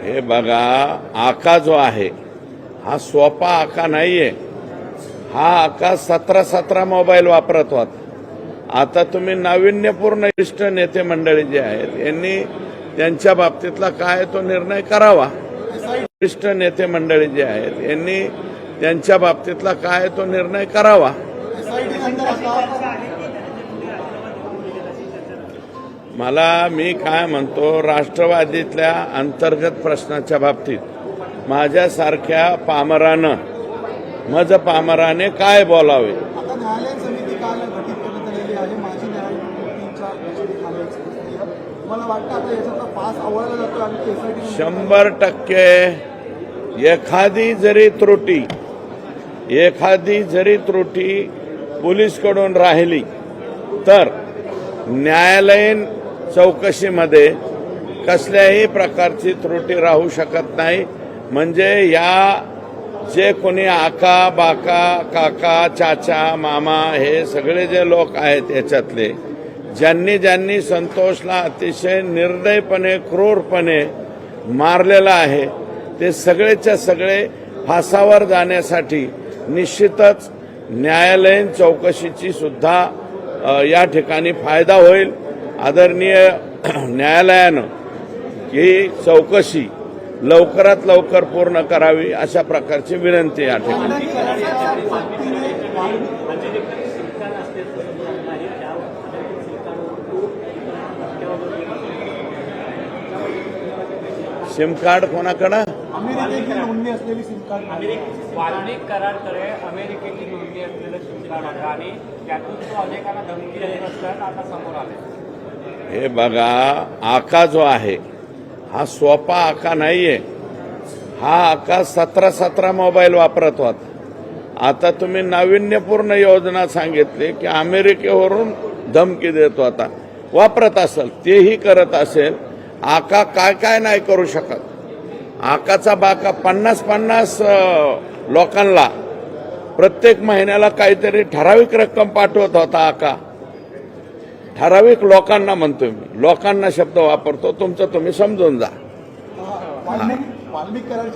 हे बघा, आका जो आहे हा सोपा आका नाहीये. हा आका 17 मोबाईल वापरत होता. आता तुम्ही नाविन्यपूर्ण इष्ट नेते मंडळी जे आहेत यांनी त्यांच्या बाबतीतला काय तो निर्णय करावा. इष्ट नेते मंडळी जे आहेत यांनी त्यांच्या बाबतीतला काय तो निर्णय करावा. मी काय म्हणतो, राष्ट्रवादीतल्या अंतर्गत प्रश्नाच्या बाबतीत माझ्यासारख्या पामराने काय बोलावे. आता न्यायालयीन समिती काल गठीत करण्यात आलेली आहे. माजी न्यायमूर्तींच्या मला वाटतं आता याचा पास आवडला जातो आणि 100% एखादी जरी त्रुटी पोलीसकडून राहिली तर न्यायालयीन चौकशीमध्ये कसल्याही प्रकारची त्रुटी राहू शकत नाही. म्हणजे या जे कोणी आका बाका काका चाचा मामा हे सगळे जे लोक आहेत याच्यातले ज्यांनी संतोषला अतिशय निर्दयपणे क्रूरपणे मारलेला आहे ते सगळेच्या सगळे फासावर जाण्यासाठी निश्चितच न्यायालयीन चौकशीची सुद्धा या ठिकाणी फायदा होईल. आदरणीय न्यायालयानं ही चौकशी लवकरात लवकर पूर्ण करावी अशा प्रकारची विनंती या ठिकाणी. सिम कार्ड कोणाकडं? अमेरिकेची नोंदणी असलेली सिम कार्ड. वाल्मिक करारकडे अमेरिकेची नोंदणी असलेलं सिम कार्ड आहे आणि त्यातून तो अनेकांना धमकी देत असताना आता समोर आले. हे बघा, आका जो आहे हा सोपा आका नाहीये. हा आका 17 मोबाईल वापरत होता. आता तुम्ही नाविन्यपूर्ण योजना सांगितली की अमेरिकेवरून धमकी देत होता. वापरत असेल तेही करत असेल. आका काय नाही करू शकत. आकाचा बाका 50 लोकांना प्रत्येक महिन्याला काहीतरी ठराविक रक्कम पाठवत होता. आका ठराविक लोकांना म्हणतोय मी, लोकांना शब्द वापरतो. तुमचं तुम्ही समजून जा. वाल्मिक करार